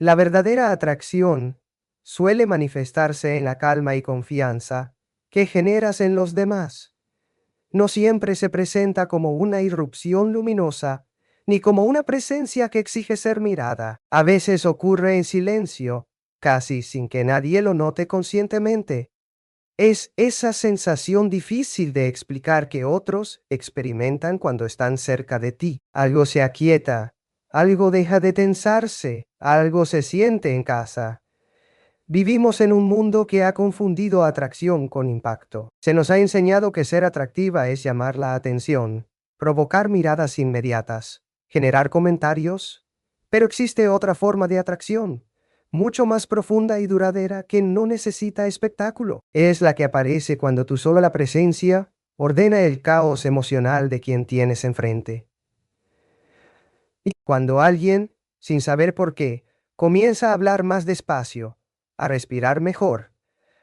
La verdadera atracción suele manifestarse en la calma y confianza que generas en los demás. No siempre se presenta como una irrupción luminosa, ni como una presencia que exige ser mirada. A veces ocurre en silencio, casi sin que nadie lo note conscientemente. Es esa sensación difícil de explicar que otros experimentan cuando están cerca de ti. Algo se aquieta, algo deja de tensarse, algo se siente en casa. Vivimos en un mundo que ha confundido atracción con impacto. Se nos ha enseñado que ser atractiva es llamar la atención, provocar miradas inmediatas, generar comentarios. Pero existe otra forma de atracción, mucho más profunda y duradera, que no necesita espectáculo. Es la que aparece cuando tu sola presencia ordena el caos emocional de quien tienes enfrente. Y cuando alguien, sin saber por qué, comienza a hablar más despacio, a respirar mejor,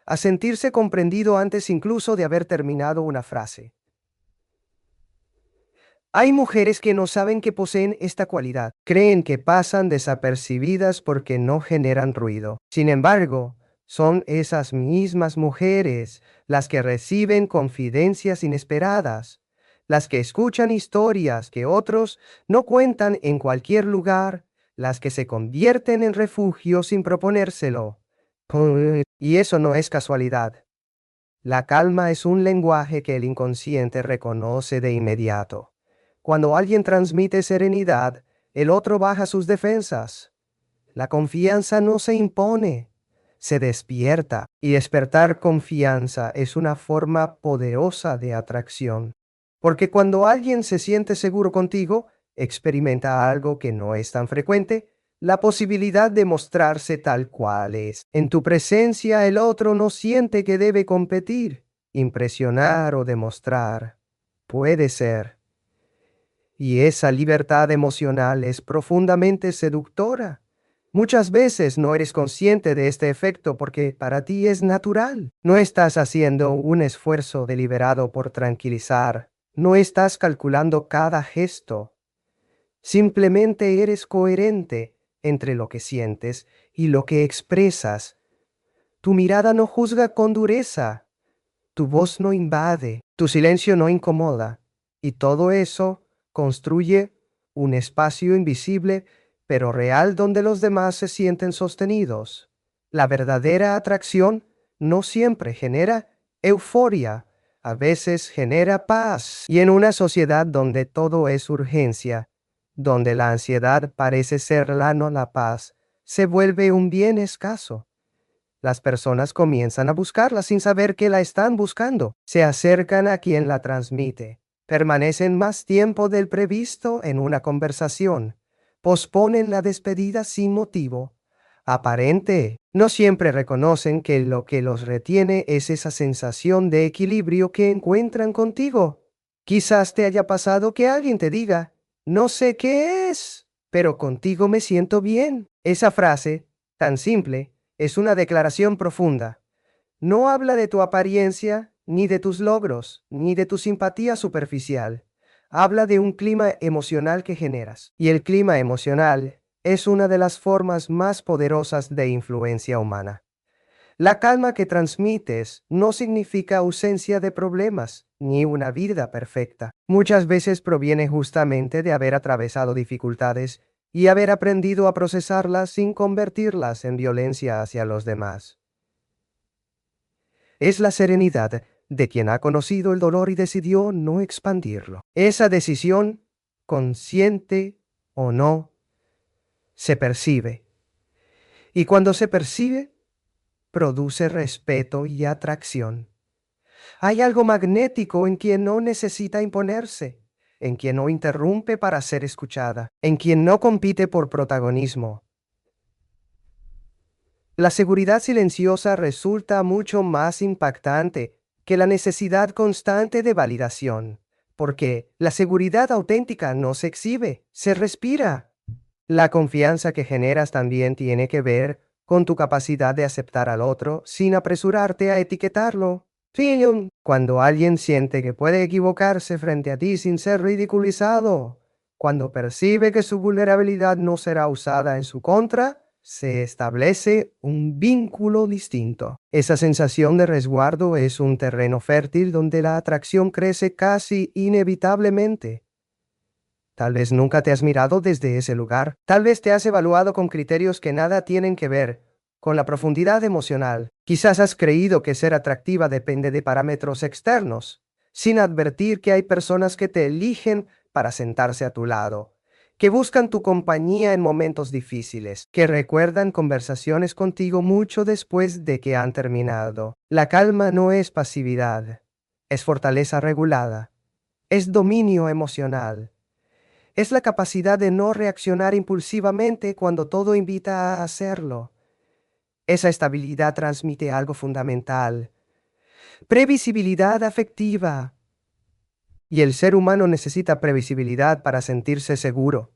a sentirse comprendido antes incluso de haber terminado una frase. Hay mujeres que no saben que poseen esta cualidad, creen que pasan desapercibidas porque no generan ruido. Sin embargo, son esas mismas mujeres las que reciben confidencias inesperadas, las que escuchan historias que otros no cuentan en cualquier lugar, las que se convierten en refugio sin proponérselo. Y eso no es casualidad. La calma es un lenguaje que el inconsciente reconoce de inmediato. Cuando alguien transmite serenidad, el otro baja sus defensas. La confianza no se impone, se despierta. Y despertar confianza es una forma poderosa de atracción. Porque cuando alguien se siente seguro contigo, experimenta algo que no es tan frecuente, la posibilidad de mostrarse tal cual es. En tu presencia el otro no siente que debe competir, impresionar o demostrar. Puede ser. Y esa libertad emocional es profundamente seductora. Muchas veces no eres consciente de este efecto porque para ti es natural. No estás haciendo un esfuerzo deliberado por tranquilizar. No estás calculando cada gesto. Simplemente eres coherente entre lo que sientes y lo que expresas. Tu mirada no juzga con dureza. Tu voz no invade. Tu silencio no incomoda. Y todo eso construye un espacio invisible pero real donde los demás se sienten sostenidos. La verdadera atracción no siempre genera euforia, a veces genera paz. Y en una sociedad donde todo es urgencia, donde la ansiedad parece ser la paz, se vuelve un bien escaso. Las personas comienzan a buscarla sin saber que la están buscando. Se acercan a quien la transmite. Permanecen más tiempo del previsto en una conversación. Posponen la despedida sin motivo aparente. No siempre reconocen que lo que los retiene es esa sensación de equilibrio que encuentran contigo. Quizás te haya pasado que alguien te diga, no sé qué es, pero contigo me siento bien. Esa frase, tan simple, es una declaración profunda. No habla de tu apariencia, ni de tus logros, ni de tu simpatía superficial. Habla de un clima emocional que generas. Y el clima emocional es una de las formas más poderosas de influencia humana. La calma que transmites no significa ausencia de problemas, ni una vida perfecta. Muchas veces proviene justamente de haber atravesado dificultades y haber aprendido a procesarlas sin convertirlas en violencia hacia los demás. Es la serenidad de quien ha conocido el dolor y decidió no expandirlo. Esa decisión, consciente o no, se percibe. Y cuando se percibe, produce respeto y atracción. Hay algo magnético en quien no necesita imponerse, en quien no interrumpe para ser escuchada, en quien no compite por protagonismo. La seguridad silenciosa resulta mucho más impactante que la necesidad constante de validación, porque la seguridad auténtica no se exhibe, se respira. La confianza que generas también tiene que ver con tu capacidad de aceptar al otro sin apresurarte a etiquetarlo. Sí, cuando alguien siente que puede equivocarse frente a ti sin ser ridiculizado, cuando percibe que su vulnerabilidad no será usada en su contra, se establece un vínculo distinto. Esa sensación de resguardo es un terreno fértil donde la atracción crece casi inevitablemente. Tal vez nunca te has mirado desde ese lugar. Tal vez te has evaluado con criterios que nada tienen que ver con la profundidad emocional. Quizás has creído que ser atractiva depende de parámetros externos, sin advertir que hay personas que te eligen para sentarse a tu lado, que buscan tu compañía en momentos difíciles, que recuerdan conversaciones contigo mucho después de que han terminado. La calma no es pasividad, es fortaleza regulada, es dominio emocional. Es la capacidad de no reaccionar impulsivamente cuando todo invita a hacerlo. Esa estabilidad transmite algo fundamental: previsibilidad afectiva. Y el ser humano necesita previsibilidad para sentirse seguro.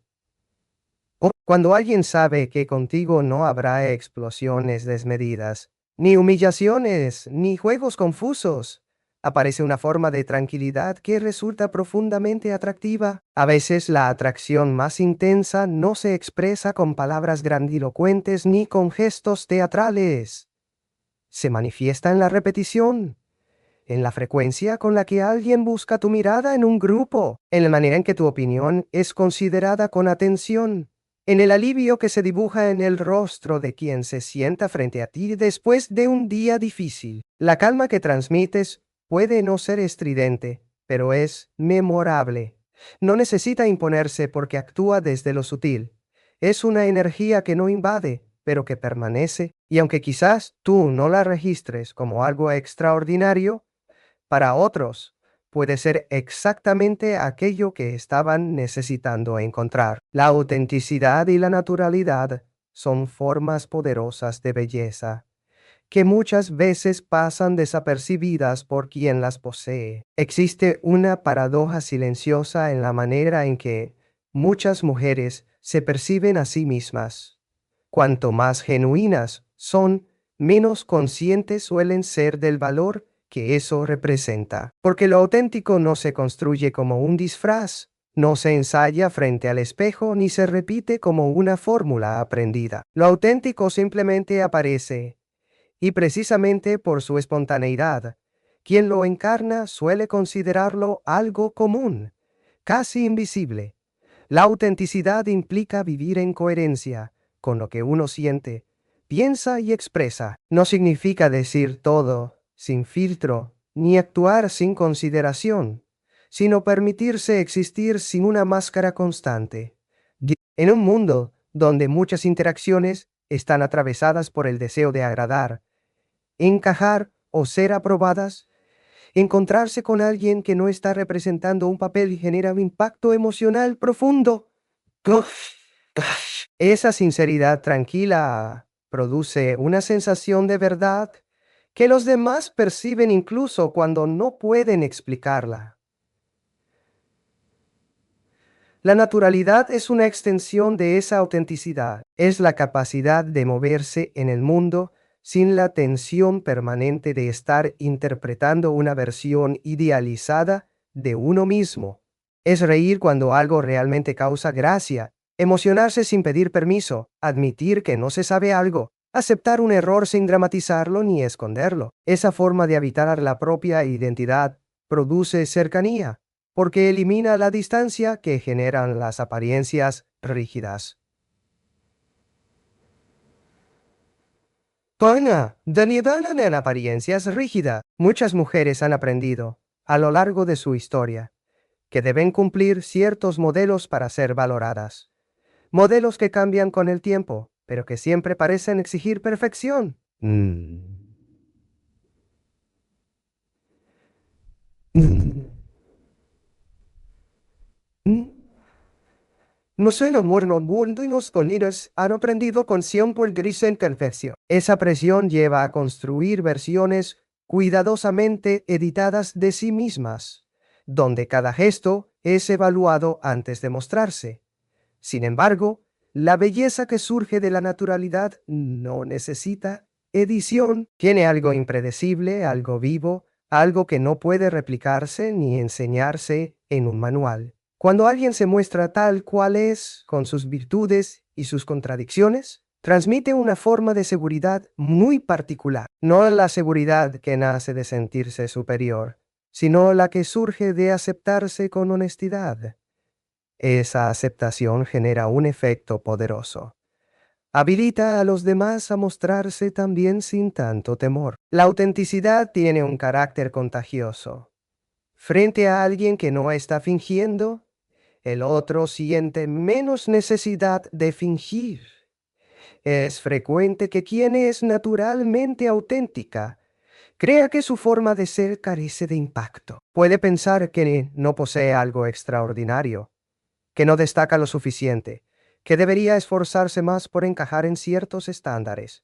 Cuando alguien sabe que contigo no habrá explosiones desmedidas, ni humillaciones, ni juegos confusos, aparece una forma de tranquilidad que resulta profundamente atractiva. A veces la atracción más intensa no se expresa con palabras grandilocuentes ni con gestos teatrales. Se manifiesta en la repetición, en la frecuencia con la que alguien busca tu mirada en un grupo, en la manera en que tu opinión es considerada con atención, en el alivio que se dibuja en el rostro de quien se sienta frente a ti después de un día difícil. La calma que transmites puede no ser estridente, pero es memorable. No necesita imponerse porque actúa desde lo sutil. Es una energía que no invade, pero que permanece, y aunque quizás tú no la registres como algo extraordinario, para otros puede ser exactamente aquello que estaban necesitando encontrar. La autenticidad y la naturalidad son formas poderosas de belleza, que muchas veces pasan desapercibidas por quien las posee. Existe una paradoja silenciosa en la manera en que muchas mujeres se perciben a sí mismas. Cuanto más genuinas son, menos conscientes suelen ser del valor que eso representa. Porque lo auténtico no se construye como un disfraz, no se ensaya frente al espejo ni se repite como una fórmula aprendida. Lo auténtico simplemente aparece, y precisamente por su espontaneidad, quien lo encarna suele considerarlo algo común, casi invisible. La autenticidad implica vivir en coherencia con lo que uno siente, piensa y expresa. No significa decir todo sin filtro, ni actuar sin consideración, sino permitirse existir sin una máscara constante. En un mundo donde muchas interacciones están atravesadas por el deseo de agradar, encajar o ser aprobadas, encontrarse con alguien que no está representando un papel genera un impacto emocional profundo. Esa sinceridad tranquila produce una sensación de verdad que los demás perciben incluso cuando no pueden explicarla. La naturalidad es una extensión de esa autenticidad. Es la capacidad de moverse en el mundo sin la tensión permanente de estar interpretando una versión idealizada de uno mismo. Es reír cuando algo realmente causa gracia, emocionarse sin pedir permiso, admitir que no se sabe algo, aceptar un error sin dramatizarlo ni esconderlo. Esa forma de habitar la propia identidad produce cercanía, porque elimina la distancia que generan las apariencias rígidas. Pana, Daniedana en apariencias rígidas. Muchas mujeres han aprendido, a lo largo de su historia, que deben cumplir ciertos modelos para ser valoradas. Modelos que cambian con el tiempo, pero que siempre parecen exigir perfección. No sé, el mundo y los colores han aprendido con siempre gris en perfección. Esa presión lleva a construir versiones cuidadosamente editadas de sí mismas, donde cada gesto es evaluado antes de mostrarse. Sin embargo, la belleza que surge de la naturalidad no necesita edición. Tiene algo impredecible, algo vivo, algo que no puede replicarse ni enseñarse en un manual. Cuando alguien se muestra tal cual es, con sus virtudes y sus contradicciones, transmite una forma de seguridad muy particular, no la seguridad que nace de sentirse superior, sino la que surge de aceptarse con honestidad. Esa aceptación genera un efecto poderoso. Habilita a los demás a mostrarse también sin tanto temor. La autenticidad tiene un carácter contagioso. Frente a alguien que no está fingiendo, el otro siente menos necesidad de fingir. Es frecuente que quien es naturalmente auténtica crea que su forma de ser carece de impacto. Puede pensar que no posee algo extraordinario, que no destaca lo suficiente, que debería esforzarse más por encajar en ciertos estándares.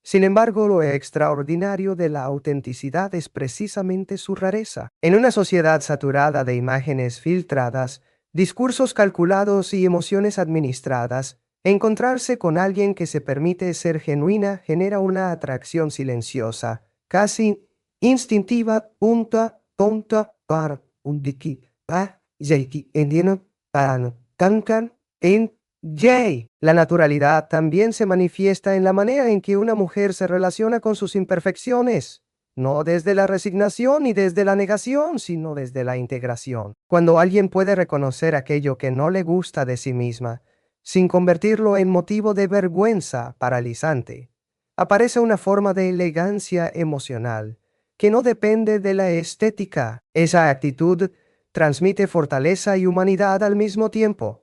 Sin embargo, lo extraordinario de la autenticidad es precisamente su rareza. En una sociedad saturada de imágenes filtradas, discursos calculados y emociones administradas, encontrarse con alguien que se permite ser genuina genera una atracción silenciosa, casi instintiva, punta, tonta, para, undiki, pa, yaiti, endino, para, cancan, en Jay. La naturalidad también se manifiesta en la manera en que una mujer se relaciona con sus imperfecciones, no desde la resignación ni desde la negación, sino desde la integración. Cuando alguien puede reconocer aquello que no le gusta de sí misma, sin convertirlo en motivo de vergüenza paralizante, aparece una forma de elegancia emocional que no depende de la estética. Esa actitud transmite fortaleza y humanidad al mismo tiempo.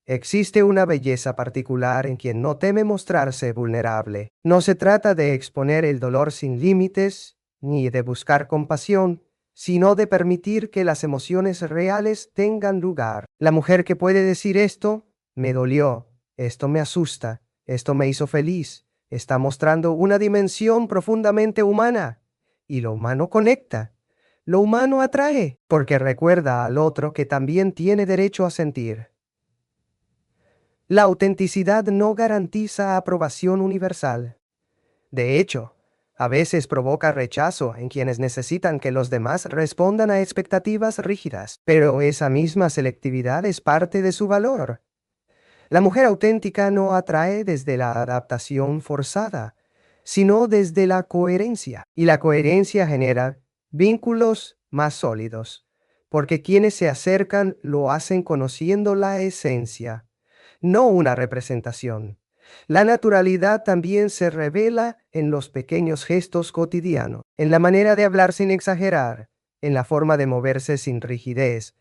Existe una belleza particular en quien no teme mostrarse vulnerable. No se trata de exponer el dolor sin límites, ni de buscar compasión, sino de permitir que las emociones reales tengan lugar. La mujer que puede decir esto, me dolió, esto me asusta, esto me hizo feliz, está mostrando una dimensión profundamente humana. Y lo humano conecta. Lo humano atrae, porque recuerda al otro que también tiene derecho a sentir. La autenticidad no garantiza aprobación universal. De hecho, a veces provoca rechazo en quienes necesitan que los demás respondan a expectativas rígidas, pero esa misma selectividad es parte de su valor. La mujer auténtica no atrae desde la adaptación forzada, sino desde la coherencia, y la coherencia genera vínculos más sólidos, porque quienes se acercan lo hacen conociendo la esencia, no una representación. La naturalidad también se revela en los pequeños gestos cotidianos, en la manera de hablar sin exagerar, en la forma de moverse sin rigidez,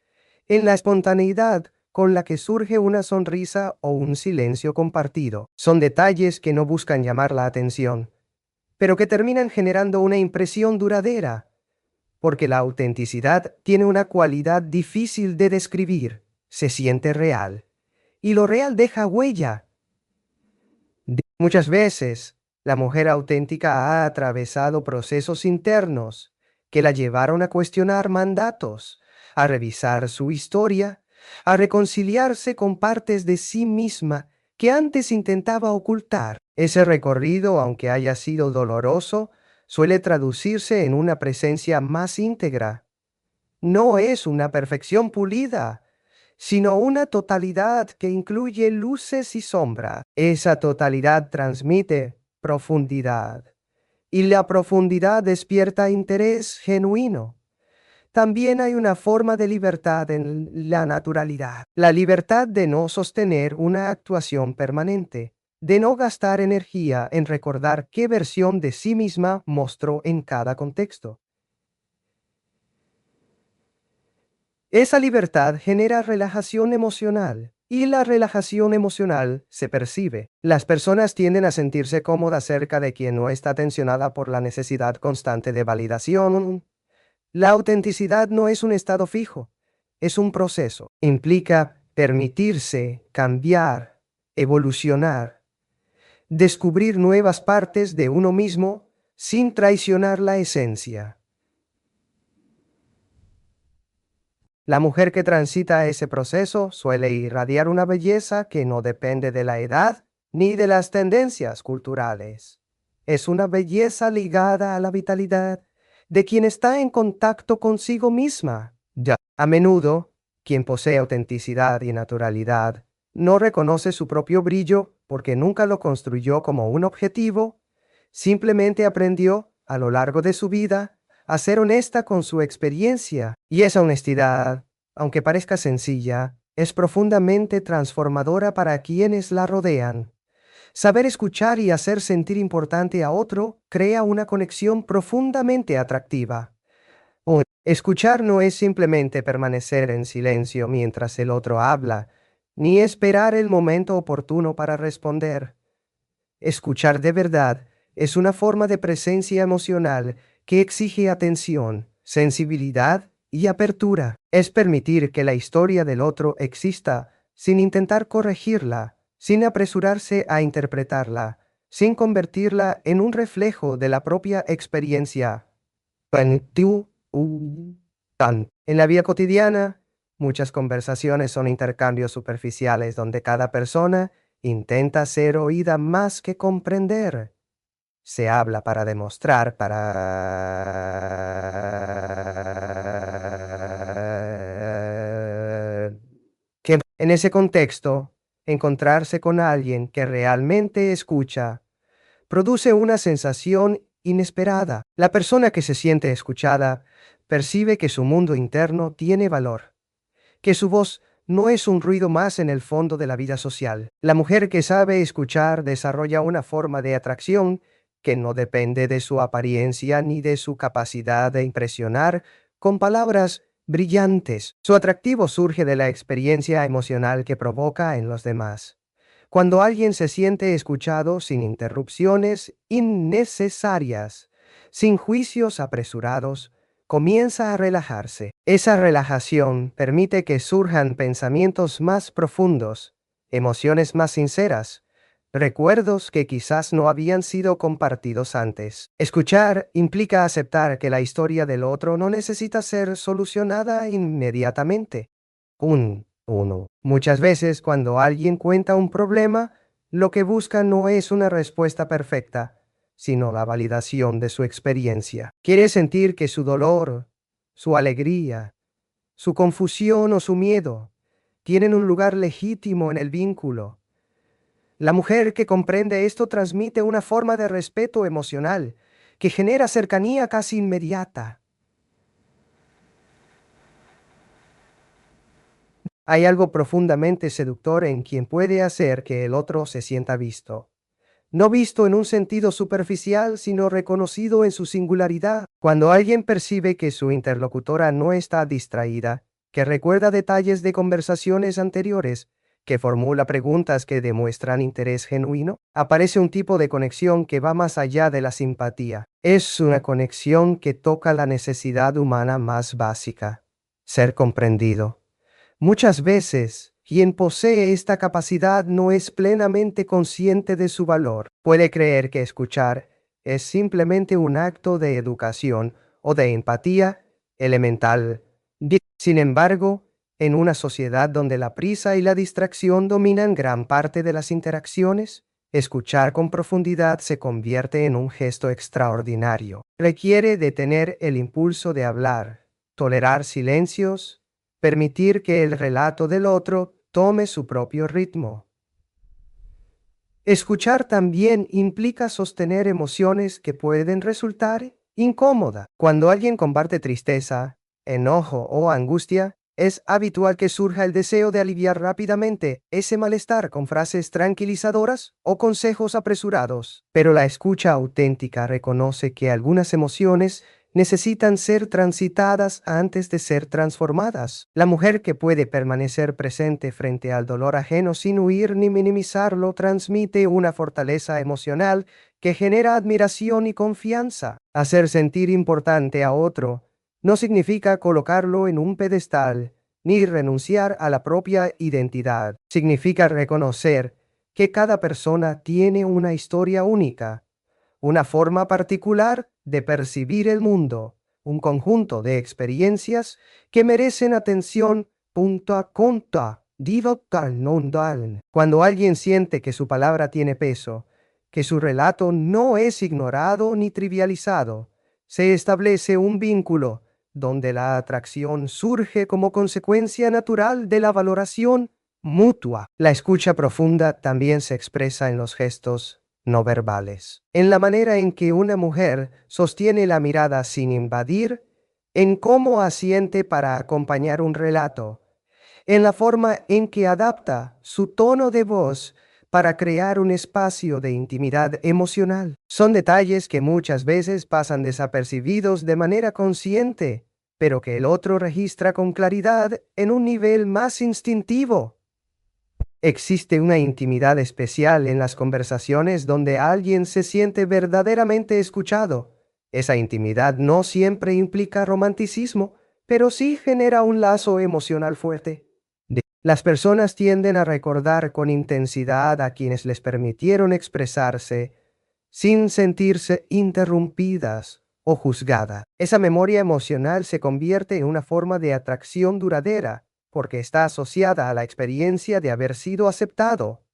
en la espontaneidad con la que surge una sonrisa o un silencio compartido. Son detalles que no buscan llamar la atención, pero que terminan generando una impresión duradera, porque la autenticidad tiene una cualidad difícil de describir, se siente real, y lo real deja huella. Muchas veces, la mujer auténtica ha atravesado procesos internos que la llevaron a cuestionar mandatos, a revisar su historia, a reconciliarse con partes de sí misma que antes intentaba ocultar. Ese recorrido, aunque haya sido doloroso, suele traducirse en una presencia más íntegra. No es una perfección pulida, sino una totalidad que incluye luces y sombras. Esa totalidad transmite profundidad, y la profundidad despierta interés genuino. También hay una forma de libertad en la naturalidad, la libertad de no sostener una actuación permanente, de no gastar energía en recordar qué versión de sí misma mostró en cada contexto. Esa libertad genera relajación emocional, y la relajación emocional se percibe. Las personas tienden a sentirse cómodas cerca de quien no está tensionada por la necesidad constante de validación. La autenticidad no es un estado fijo, es un proceso. Implica permitirse, cambiar, evolucionar, descubrir nuevas partes de uno mismo sin traicionar la esencia. La mujer que transita ese proceso suele irradiar una belleza que no depende de la edad ni de las tendencias culturales. Es una belleza ligada a la vitalidad de quien está en contacto consigo misma. Ya. A menudo, quien posee autenticidad y naturalidad no reconoce su propio brillo porque nunca lo construyó como un objetivo, simplemente aprendió a lo largo de su vida a ser honesta con su experiencia. Y esa honestidad, aunque parezca sencilla, es profundamente transformadora para quienes la rodean. Saber escuchar y hacer sentir importante a otro crea una conexión profundamente atractiva. Escuchar no es simplemente permanecer en silencio mientras el otro habla, ni esperar el momento oportuno para responder. Escuchar de verdad es una forma de presencia emocional que exige atención, sensibilidad y apertura. Es permitir que la historia del otro exista sin intentar corregirla, sin apresurarse a interpretarla, sin convertirla en un reflejo de la propia experiencia. En la vida cotidiana, muchas conversaciones son intercambios superficiales donde cada persona intenta ser oída más que comprender. Se habla para demostrar, para que en ese contexto, encontrarse con alguien que realmente escucha produce una sensación inesperada. La persona que se siente escuchada percibe que su mundo interno tiene valor, que su voz no es un ruido más en el fondo de la vida social. La mujer que sabe escuchar desarrolla una forma de atracción que no depende de su apariencia ni de su capacidad de impresionar con palabras brillantes. Su atractivo surge de la experiencia emocional que provoca en los demás. Cuando alguien se siente escuchado sin interrupciones innecesarias, sin juicios apresurados, comienza a relajarse. Esa relajación permite que surjan pensamientos más profundos, emociones más sinceras, recuerdos que quizás no habían sido compartidos antes. Escuchar implica aceptar que la historia del otro no necesita ser solucionada inmediatamente. Muchas veces cuando alguien cuenta un problema, lo que busca no es una respuesta perfecta, sino la validación de su experiencia. Quiere sentir que su dolor, su alegría, su confusión o su miedo tienen un lugar legítimo en el vínculo. La mujer que comprende esto transmite una forma de respeto emocional que genera cercanía casi inmediata. Hay algo profundamente seductor en quien puede hacer que el otro se sienta visto. No visto en un sentido superficial, sino reconocido en su singularidad. Cuando alguien percibe que su interlocutora no está distraída, que recuerda detalles de conversaciones anteriores, que formula preguntas que demuestran interés genuino, aparece un tipo de conexión que va más allá de la simpatía. Es una conexión que toca la necesidad humana más básica: ser comprendido. Muchas veces, quien posee esta capacidad no es plenamente consciente de su valor. Puede creer que escuchar es simplemente un acto de educación o de empatía elemental. Sin embargo, en una sociedad donde la prisa y la distracción dominan gran parte de las interacciones, escuchar con profundidad se convierte en un gesto extraordinario. Requiere de tener el impulso de hablar, tolerar silencios, permitir que el relato del otro tome su propio ritmo. Escuchar también implica sostener emociones que pueden resultar incómodas. Cuando alguien comparte tristeza, enojo o angustia, es habitual que surja el deseo de aliviar rápidamente ese malestar con frases tranquilizadoras o consejos apresurados. Pero la escucha auténtica reconoce que algunas emociones necesitan ser transitadas antes de ser transformadas. La mujer que puede permanecer presente frente al dolor ajeno sin huir ni minimizarlo transmite una fortaleza emocional que genera admiración y confianza. Hacer sentir importante a otro no significa colocarlo en un pedestal, ni renunciar a la propia identidad. Significa reconocer que cada persona tiene una historia única, una forma particular de percibir el mundo, un conjunto de experiencias que merecen atención punto a punto. Cuando alguien siente que su palabra tiene peso, que su relato no es ignorado ni trivializado, se establece un vínculo donde la atracción surge como consecuencia natural de la valoración mutua. La escucha profunda también se expresa en los gestos no verbales, en la manera en que una mujer sostiene la mirada sin invadir, en cómo asiente para acompañar un relato, en la forma en que adapta su tono de voz para crear un espacio de intimidad emocional. Son detalles que muchas veces pasan desapercibidos de manera consciente, pero que el otro registra con claridad en un nivel más instintivo. Existe una intimidad especial en las conversaciones donde alguien se siente verdaderamente escuchado. Esa intimidad no siempre implica romanticismo, pero sí genera un lazo emocional fuerte. Las personas tienden a recordar con intensidad a quienes les permitieron expresarse sin sentirse interrumpidas o juzgadas. Esa memoria emocional se convierte en una forma de atracción duradera porque está asociada a la experiencia de haber sido aceptado.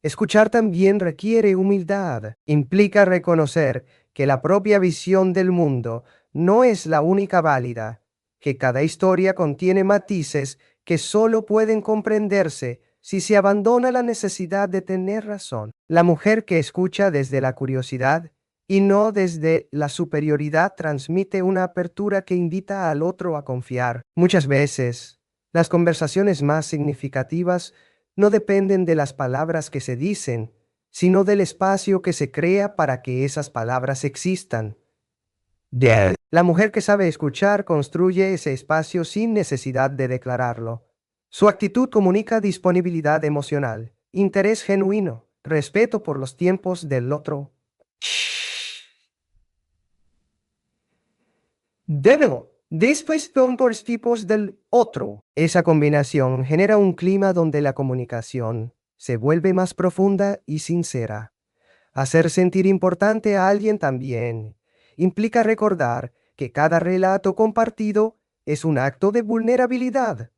Escuchar también requiere humildad. Implica reconocer que la propia visión del mundo no es la única válida, que cada historia contiene matices que solo pueden comprenderse si se abandona la necesidad de tener razón. La mujer que escucha desde la curiosidad y no desde la superioridad transmite una apertura que invita al otro a confiar. Muchas veces, las conversaciones más significativas no dependen de las palabras que se dicen, sino del espacio que se crea para que esas palabras existan. La mujer que sabe escuchar construye ese espacio sin necesidad de declararlo. Su actitud comunica disponibilidad emocional, interés genuino, respeto por los tiempos del otro. Debo. Después son dos tipos del otro. Esa combinación genera un clima donde la comunicación se vuelve más profunda y sincera. Hacer sentir importante a alguien también implica recordar que cada relato compartido es un acto de vulnerabilidad.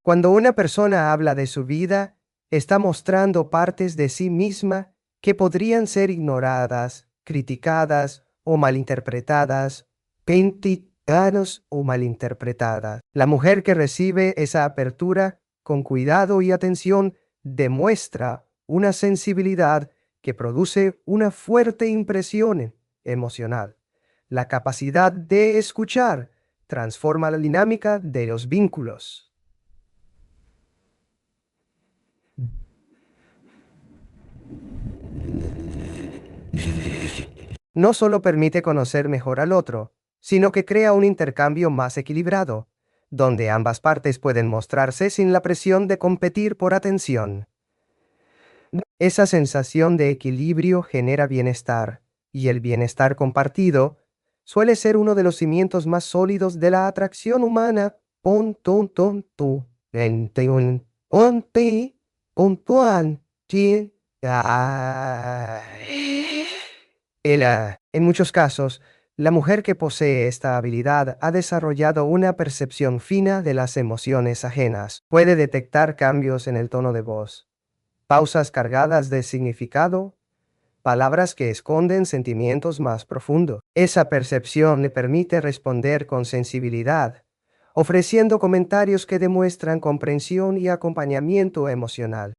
Cuando una persona habla de su vida, está mostrando partes de sí misma que podrían ser ignoradas, criticadas o malinterpretadas, pentiganos o malinterpretadas. La mujer que recibe esa apertura con cuidado y atención demuestra una sensibilidad que produce una fuerte impresión emocional. La capacidad de escuchar transforma la dinámica de los vínculos. No solo permite conocer mejor al otro, sino que crea un intercambio más equilibrado, donde ambas partes pueden mostrarse sin la presión de competir por atención. Esa sensación de equilibrio genera bienestar, y el bienestar compartido suele ser uno de los cimientos más sólidos de la atracción humana. Pon, ton, ton, tu, en, te, un, on, te, un, tuan, ti, ah. En muchos casos, la mujer que posee esta habilidad ha desarrollado una percepción fina de las emociones ajenas. Puede detectar cambios en el tono de voz, pausas cargadas de significado, palabras que esconden sentimientos más profundos. Esa percepción le permite responder con sensibilidad, ofreciendo comentarios que demuestran comprensión y acompañamiento emocional.